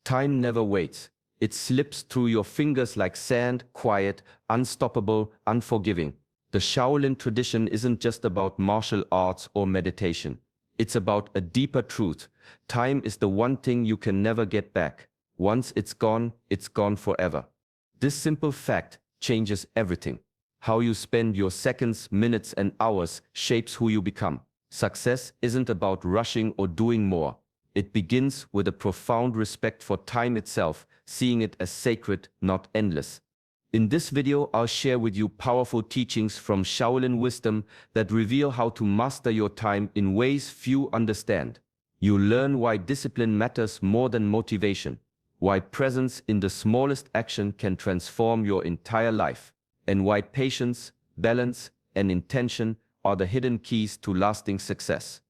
Time never waits. It slips through your fingers like sand, quiet, unstoppable, unforgiving. The Shaolin tradition isn't just about martial arts or meditation. It's about a deeper truth. Time is the one thing you can never get back. Once it's gone forever. This simple fact changes everything. How you spend your seconds, minutes, and hours shapes who you become. Success isn't about rushing or doing more. It begins with a profound respect for time itself, seeing it as sacred, not endless. In this video, I'll share with you powerful teachings from Shaolin wisdom that reveal how to master your time in ways few understand. You'll learn why discipline matters more than motivation, why presence in the smallest action can transform your entire life, and why patience, balance, and intention are the hidden keys to lasting success.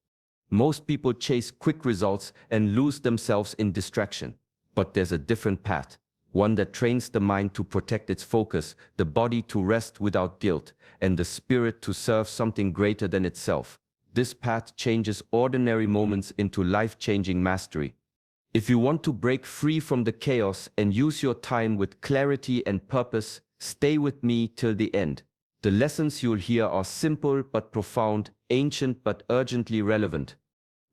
Most people chase quick results and lose themselves in distraction. But there's a different path, one that trains the mind to protect its focus, the body to rest without guilt, and the spirit to serve something greater than itself. This path changes ordinary moments into life-changing mastery. If you want to break free from the chaos and use your time with clarity and purpose, stay with me till the end. The lessons you'll hear are simple but profound, ancient but urgently relevant.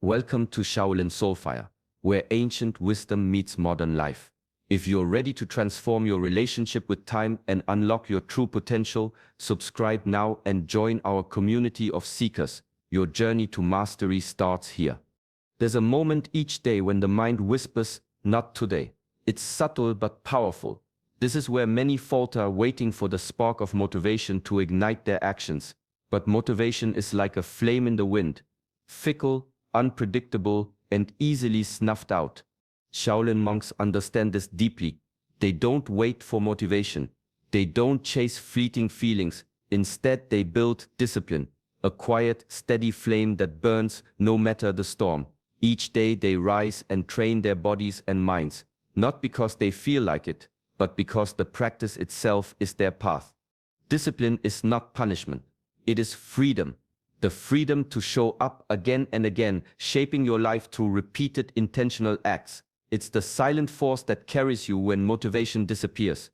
Welcome to Shaolin Soulfire, where ancient wisdom meets modern life. If you're ready to transform your relationship with time and unlock your true potential, subscribe now and join our community of seekers. Your journey to mastery starts here. There's a moment each day when the mind whispers, "Not today." It's subtle but powerful. This is where many falter, waiting for the spark of motivation to ignite their actions. But motivation is like a flame in the wind, fickle, unpredictable, and easily snuffed out. Shaolin monks understand this deeply. They don't wait for motivation. They don't chase fleeting feelings. Instead, they build discipline, a quiet, steady flame that burns no matter the storm. Each day they rise and train their bodies and minds, not because they feel like it, but because the practice itself is their path. Discipline is not punishment. It is freedom. The freedom to show up again and again, shaping your life through repeated intentional acts. It's the silent force that carries you when motivation disappears.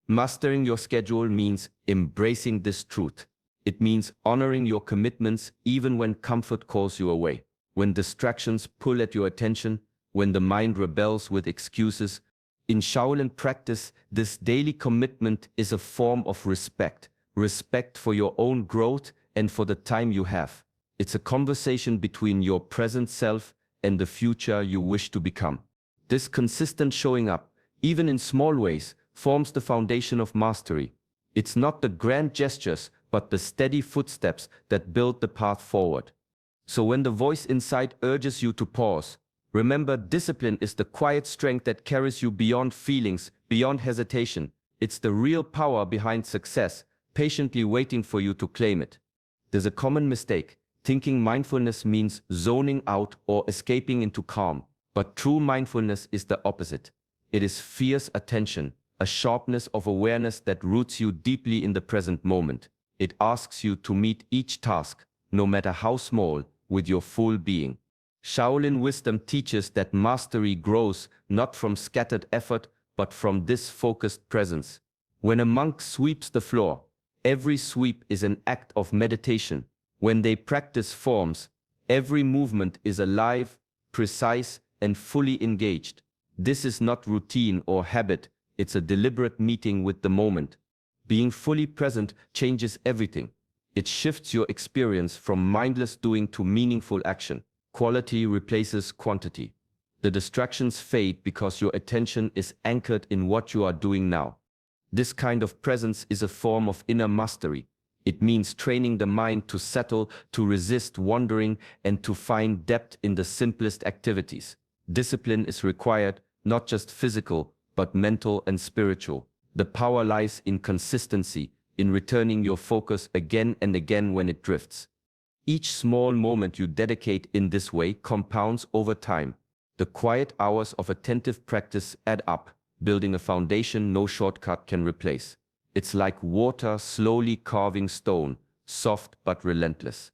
Mastering your schedule means embracing this truth. It means honoring your commitments even when comfort calls you away. When distractions pull at your attention, when the mind rebels with excuses. In Shaolin practice, this daily commitment is a form of respect. Respect for your own growth and for the time you have. It's a conversation between your present self and the future you wish to become. This consistent showing up, even in small ways, forms the foundation of mastery. It's not the grand gestures, but the steady footsteps that build the path forward. So when the voice inside urges you to pause, remember, discipline is the quiet strength that carries you beyond feelings, beyond hesitation. It's the real power behind success, patiently waiting for you to claim it. There's a common mistake, thinking mindfulness means zoning out or escaping into calm. But true mindfulness is the opposite. It is fierce attention, a sharpness of awareness that roots you deeply in the present moment. It asks you to meet each task, no matter how small, with your full being. Shaolin wisdom teaches that mastery grows not from scattered effort, but from this focused presence. When a monk sweeps the floor, every sweep is an act of meditation. When they practice forms, every movement is alive, precise, and fully engaged. This is not routine or habit, it's a deliberate meeting with the moment. Being fully present changes everything. It shifts your experience from mindless doing to meaningful action. Quality replaces quantity. The distractions fade because your attention is anchored in what you are doing now. This kind of presence is a form of inner mastery. It means training the mind to settle, to resist wandering, and to find depth in the simplest activities. Discipline is required, not just physical, but mental and spiritual. The power lies in consistency, in returning your focus again and again when it drifts. Each small moment you dedicate in this way compounds over time. The quiet hours of attentive practice add up, building a foundation no shortcut can replace. It's like water slowly carving stone, soft but relentless.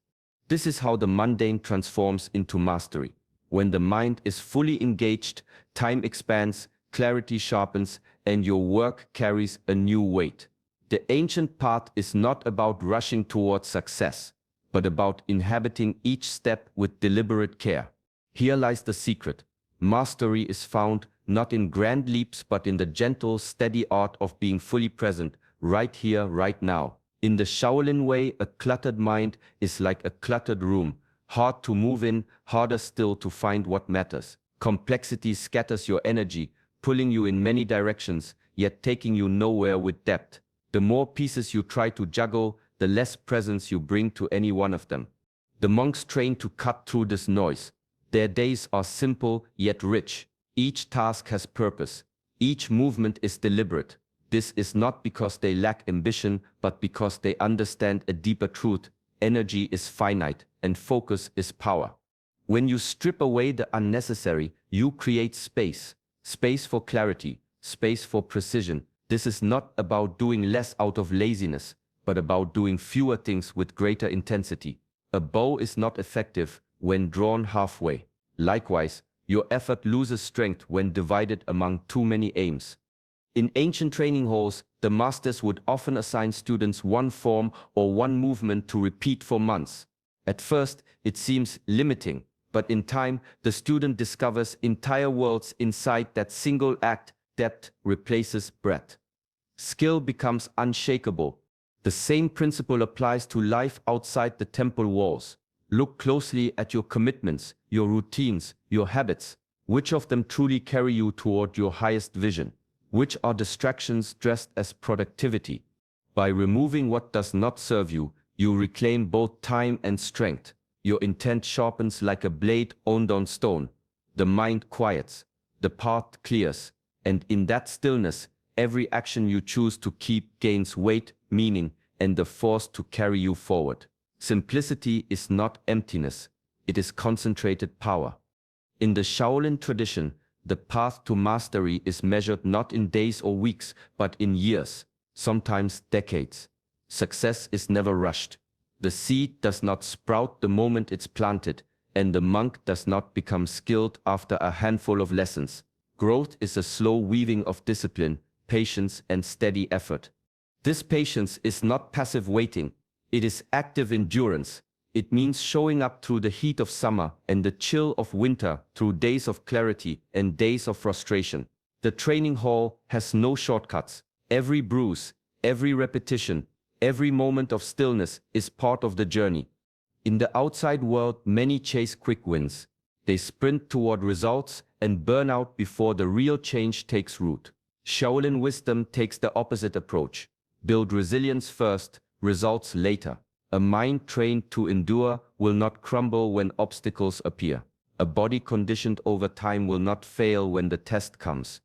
This is how the mundane transforms into mastery. When the mind is fully engaged, time expands, clarity sharpens, and your work carries a new weight. The ancient path is not about rushing towards success, but about inhabiting each step with deliberate care. Here lies the secret. Mastery is found not in grand leaps but in the gentle, steady art of being fully present, right here, right now. In the Shaolin way, a cluttered mind is like a cluttered room, hard to move in, harder still to find what matters. Complexity scatters your energy, pulling you in many directions, yet taking you nowhere with depth. The more pieces you try to juggle, the less presence you bring to any one of them. The monks train to cut through this noise. Their days are simple yet rich. Each task has purpose. Each movement is deliberate. This is not because they lack ambition, but because they understand a deeper truth. Energy is finite, and focus is power. When you strip away the unnecessary, you create space. Space for clarity, space for precision. This is not about doing less out of laziness, but about doing fewer things with greater intensity. A bow is not effective when drawn halfway. Likewise, your effort loses strength when divided among too many aims. In ancient training halls, the masters would often assign students one form or one movement to repeat for months. At first, it seems limiting, but in time, the student discovers entire worlds inside that single act. Depth replaces breadth. Skill becomes unshakable. The same principle applies to life outside the temple walls. Look closely at your commitments, your routines, your habits. Which of them truly carry you toward your highest vision? Which are distractions dressed as productivity? By removing what does not serve you, you reclaim both time and strength. Your intent sharpens like a blade honed on stone. The mind quiets, the path clears, and in that stillness, every action you choose to keep gains weight, meaning, and the force to carry you forward. Simplicity is not emptiness, it is concentrated power. In the Shaolin tradition, the path to mastery is measured not in days or weeks, but in years, sometimes decades. Success is never rushed. The seed does not sprout the moment it's planted, and the monk does not become skilled after a handful of lessons. Growth is a slow weaving of discipline, patience, and steady effort. This patience is not passive waiting, it is active endurance. It means showing up through the heat of summer and the chill of winter, through days of clarity and days of frustration. The training hall has no shortcuts. Every bruise, every repetition, every moment of stillness is part of the journey. In the outside world, many chase quick wins. They sprint toward results and burn out before the real change takes root. Shaolin wisdom takes the opposite approach. Build resilience first, results later. A mind trained to endure will not crumble when obstacles appear. A body conditioned over time will not fail when the test comes.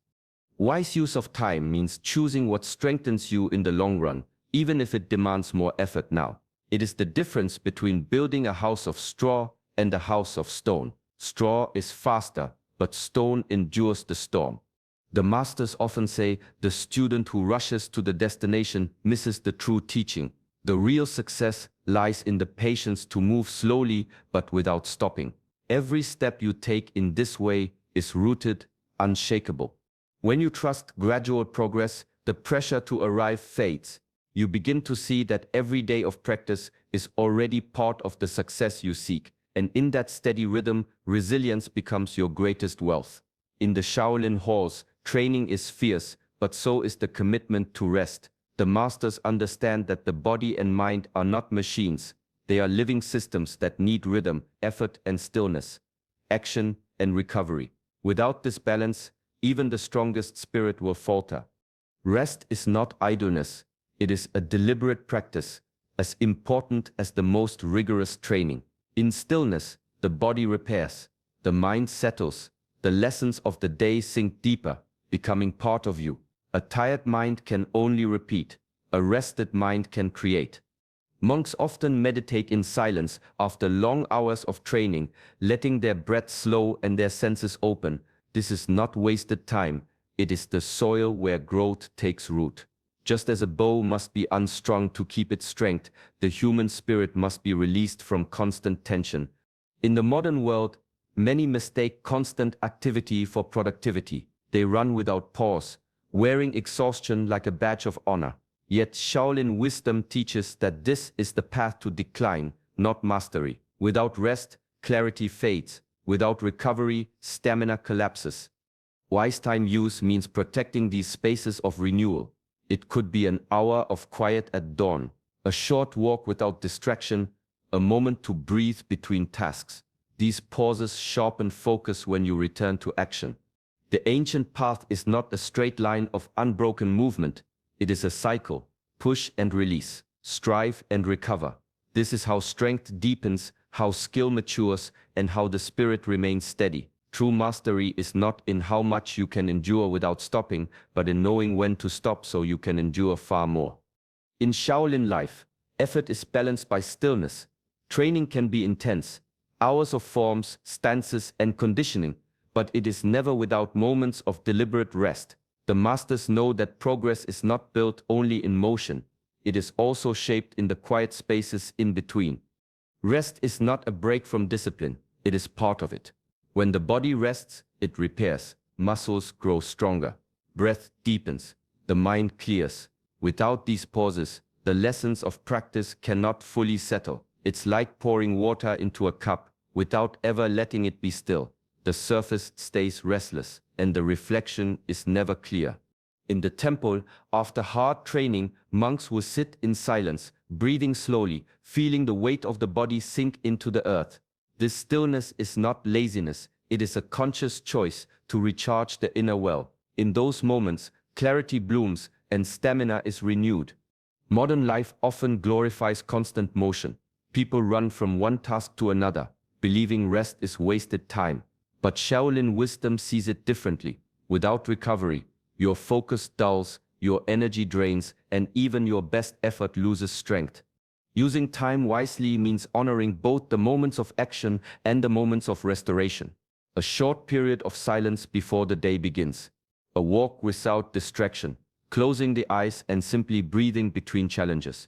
Wise use of time means choosing what strengthens you in the long run, even if it demands more effort now. It is the difference between building a house of straw and a house of stone. Straw is faster, but stone endures the storm. The masters often say the student who rushes to the destination misses the true teaching. The real success lies in the patience to move slowly but without stopping. Every step you take in this way is rooted, unshakable. When you trust gradual progress, the pressure to arrive fades. You begin to see that every day of practice is already part of the success you seek, and in that steady rhythm, resilience becomes your greatest wealth. In the Shaolin halls, training is fierce, but so is the commitment to rest. The masters understand that the body and mind are not machines. They are living systems that need rhythm, effort, and stillness, action and recovery. Without this balance, even the strongest spirit will falter. Rest is not idleness. It is a deliberate practice, as important as the most rigorous training. In stillness, the body repairs, the mind settles, the lessons of the day sink deeper, becoming part of you. A tired mind can only repeat, a rested mind can create. Monks often meditate in silence after long hours of training, letting their breath slow and their senses open. This is not wasted time, it is the soil where growth takes root. Just as a bow must be unstrung to keep its strength, the human spirit must be released from constant tension. In the modern world, many mistake constant activity for productivity. They run without pause, wearing exhaustion like a badge of honor. Yet Shaolin wisdom teaches that this is the path to decline, not mastery. Without rest, clarity fades. Without recovery, stamina collapses. Wise time use means protecting these spaces of renewal. It could be an hour of quiet at dawn, a short walk without distraction, a moment to breathe between tasks. These pauses sharpen focus when you return to action. The ancient path is not a straight line of unbroken movement. It is a cycle. Push and release. Strive and recover. This is how strength deepens, how skill matures, and how the spirit remains steady. True mastery is not in how much you can endure without stopping, but in knowing when to stop so you can endure far more. In Shaolin life, effort is balanced by stillness. Training can be intense, hours of forms, stances, and conditioning, but it is never without moments of deliberate rest. The masters know that progress is not built only in motion. It is also shaped in the quiet spaces in between. Rest is not a break from discipline. It is part of it. When the body rests, it repairs. Muscles grow stronger. Breath deepens. The mind clears. Without these pauses, the lessons of practice cannot fully settle. It's like pouring water into a cup without ever letting it be still. The surface stays restless, and the reflection is never clear. In the temple, after hard training, monks will sit in silence, breathing slowly, feeling the weight of the body sink into the earth. This stillness is not laziness, it is a conscious choice to recharge the inner well. In those moments, clarity blooms and stamina is renewed. Modern life often glorifies constant motion. People run from one task to another, believing rest is wasted time. But Shaolin wisdom sees it differently. Without recovery, your focus dulls, your energy drains, and even your best effort loses strength. Using time wisely means honoring both the moments of action and the moments of restoration. A short period of silence before the day begins. A walk without distraction, closing the eyes and simply breathing between challenges.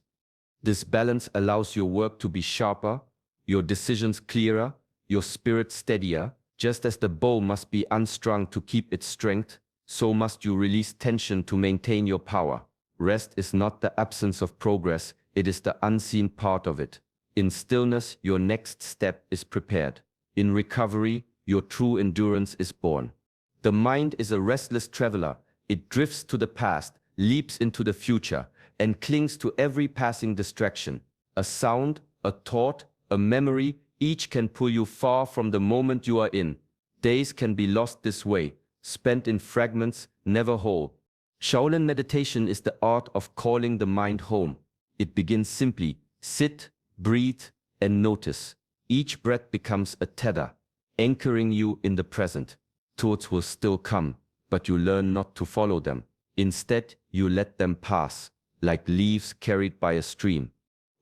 This balance allows your work to be sharper, your decisions clearer, your spirit steadier. Just as the bow must be unstrung to keep its strength, so must you release tension to maintain your power. Rest is not the absence of progress, it is the unseen part of it. In stillness, your next step is prepared. In recovery, your true endurance is born. The mind is a restless traveler. It drifts to the past, leaps into the future, and clings to every passing distraction. A sound, a thought, a memory, each can pull you far from the moment you are in. Days can be lost this way, spent in fragments, never whole. Shaolin meditation is the art of calling the mind home. It begins simply: sit, breathe, and notice. Each breath becomes a tether, anchoring you in the present. Thoughts will still come, but you learn not to follow them. Instead, you let them pass, like leaves carried by a stream.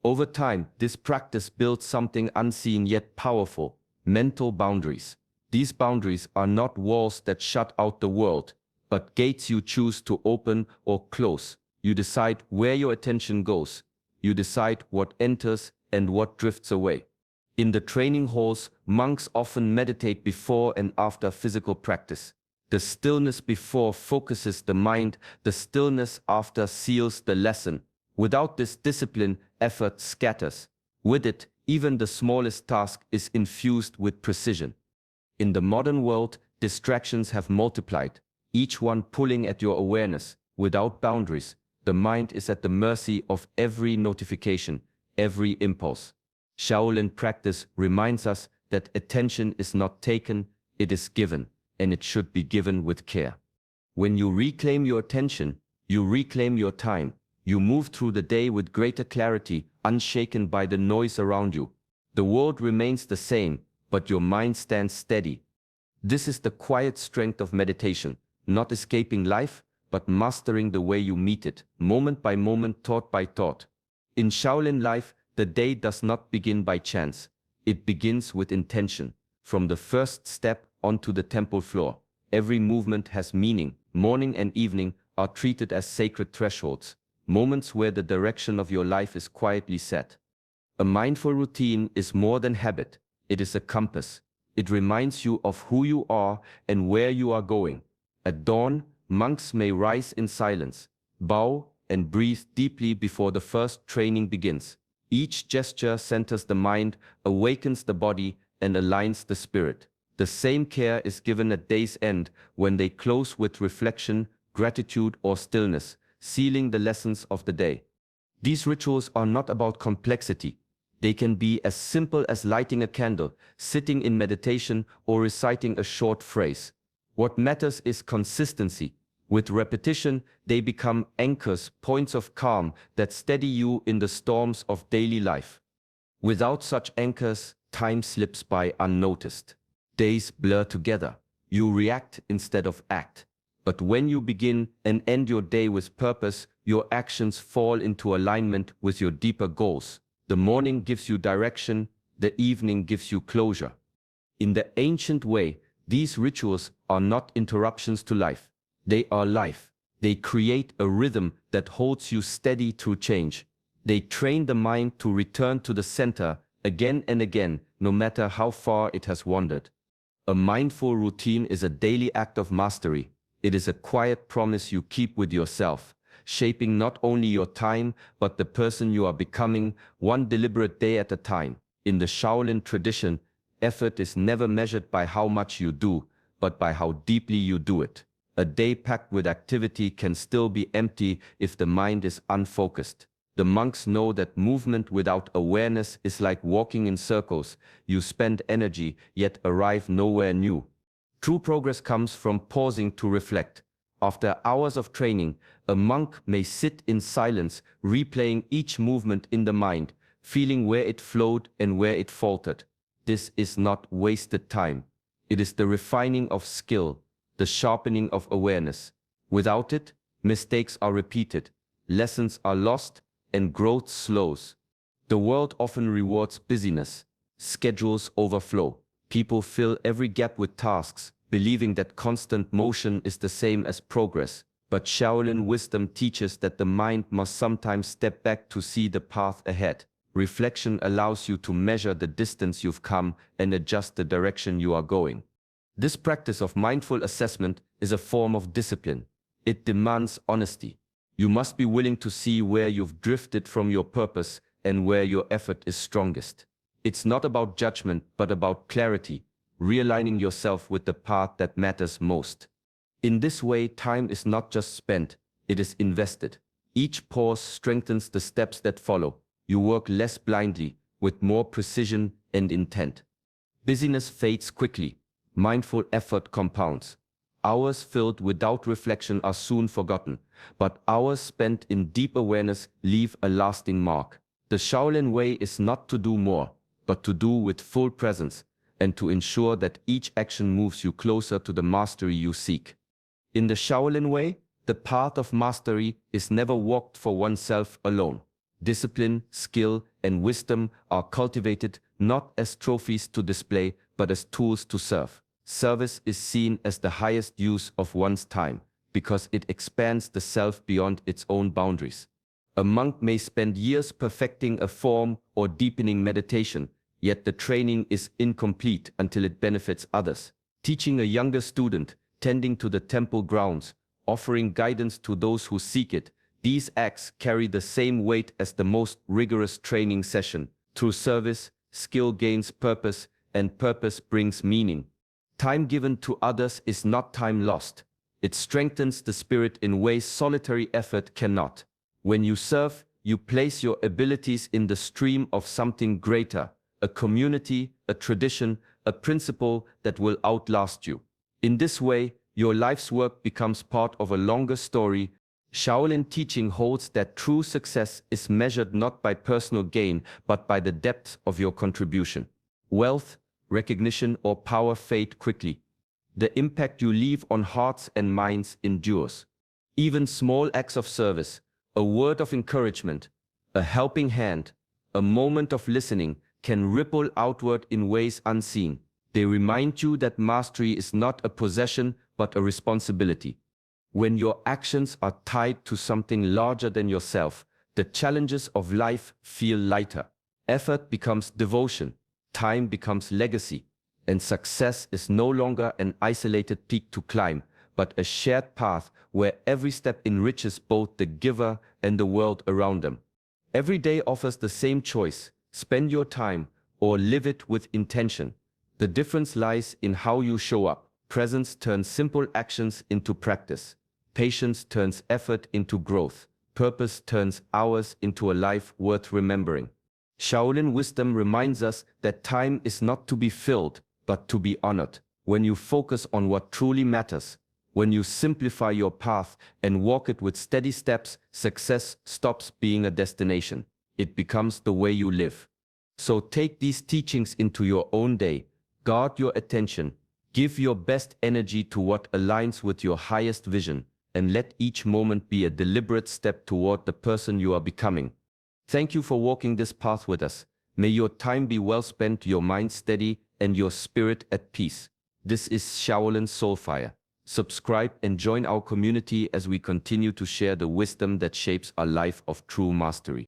Over time, this practice builds something unseen yet powerful: mental boundaries. These boundaries are not walls that shut out the world, but gates you choose to open or close. You decide where your attention goes. You decide what enters and what drifts away. In the training halls, monks often meditate before and after physical practice. The stillness before focuses the mind, the stillness after seals the lesson. Without this discipline, effort scatters. With it, even the smallest task is infused with precision. In the modern world, distractions have multiplied, each one pulling at your awareness. Without boundaries, the mind is at the mercy of every notification, every impulse. Shaolin practice reminds us that attention is not taken, it is given, and it should be given with care. When you reclaim your attention, you reclaim your time. You move through the day with greater clarity, unshaken by the noise around you. The world remains the same, but your mind stands steady. This is the quiet strength of meditation, not escaping life, but mastering the way you meet it, moment by moment, thought by thought. In Shaolin life, the day does not begin by chance. It begins with intention. From the first step onto the temple floor, every movement has meaning. Morning and evening are treated as sacred thresholds, moments where the direction of your life is quietly set. A mindful routine is more than habit. It is a compass. It reminds you of who you are and where you are going. At dawn, monks may rise in silence, bow, and breathe deeply before the first training begins. Each gesture centers the mind, awakens the body, and aligns the spirit. The same care is given at day's end when they close with reflection, gratitude, or stillness, sealing the lessons of the day. These rituals are not about complexity. They can be as simple as lighting a candle, sitting in meditation, or reciting a short phrase. What matters is consistency. With repetition, they become anchors, points of calm that steady you in the storms of daily life. Without such anchors, time slips by unnoticed. Days blur together. You react instead of act. But when you begin and end your day with purpose, your actions fall into alignment with your deeper goals. The morning gives you direction, the evening gives you closure. In the ancient way, these rituals are not interruptions to life. They are life. They create a rhythm that holds you steady through change. They train the mind to return to the center again and again, no matter how far it has wandered. A mindful routine is a daily act of mastery. It is a quiet promise you keep with yourself, shaping not only your time, but the person you are becoming, one deliberate day at a time. In the Shaolin tradition, effort is never measured by how much you do, but by how deeply you do it. A day packed with activity can still be empty if the mind is unfocused. The monks know that movement without awareness is like walking in circles. You spend energy, yet arrive nowhere new. True progress comes from pausing to reflect. After hours of training, a monk may sit in silence, replaying each movement in the mind, feeling where it flowed and where it faltered. This is not wasted time. It is the refining of skill, the sharpening of awareness. Without it, mistakes are repeated, lessons are lost, and growth slows. The world often rewards busyness. Schedules overflow. People fill every gap with tasks, believing that constant motion is the same as progress. But Shaolin wisdom teaches that the mind must sometimes step back to see the path ahead. Reflection allows you to measure the distance you've come and adjust the direction you are going. This practice of mindful assessment is a form of discipline. It demands honesty. You must be willing to see where you've drifted from your purpose and where your effort is strongest. It's not about judgment, but about clarity, realigning yourself with the path that matters most. In this way, time is not just spent, it is invested. Each pause strengthens the steps that follow. You work less blindly, with more precision and intent. Busyness fades quickly. Mindful effort compounds. Hours filled without reflection are soon forgotten, but hours spent in deep awareness leave a lasting mark. The Shaolin way is not to do more, but to do with full presence, and to ensure that each action moves you closer to the mastery you seek. In the Shaolin way, the path of mastery is never walked for oneself alone. Discipline, skill, and wisdom are cultivated not as trophies to display, but as tools to serve. Service is seen as the highest use of one's time, because it expands the self beyond its own boundaries. A monk may spend years perfecting a form or deepening meditation, yet the training is incomplete until it benefits others. Teaching a younger student, tending to the temple grounds, offering guidance to those who seek it, these acts carry the same weight as the most rigorous training session. Through service, skill gains purpose, and purpose brings meaning. Time given to others is not time lost. It strengthens the spirit in ways solitary effort cannot. When you serve, you place your abilities in the stream of something greater, a community, a tradition, a principle that will outlast you. In this way, your life's work becomes part of a longer story. Shaolin teaching holds that true success is measured not by personal gain, but by the depth of your contribution. Wealth, recognition, or power fade quickly. The impact you leave on hearts and minds endures. Even small acts of service, a word of encouragement, a helping hand, a moment of listening can ripple outward in ways unseen. They remind you that mastery is not a possession, but a responsibility. When your actions are tied to something larger than yourself, the challenges of life feel lighter. Effort becomes devotion. Time becomes legacy, and success is no longer an isolated peak to climb, but a shared path where every step enriches both the giver and the world around them. Every day offers the same choice: spend your time or live it with intention. The difference lies in how you show up. Presence turns simple actions into practice. Patience turns effort into growth. Purpose turns hours into a life worth remembering. Shaolin wisdom reminds us that time is not to be filled, but to be honored. When you focus on what truly matters, when you simplify your path and walk it with steady steps, success stops being a destination. It becomes the way you live. So take these teachings into your own day. Guard your attention. Give your best energy to what aligns with your highest vision, and let each moment be a deliberate step toward the person you are becoming. Thank you for walking this path with us. May your time be well spent, your mind steady, and your spirit at peace. This is Shaolin Soulfire. Subscribe and join our community as we continue to share the wisdom that shapes a life of true mastery.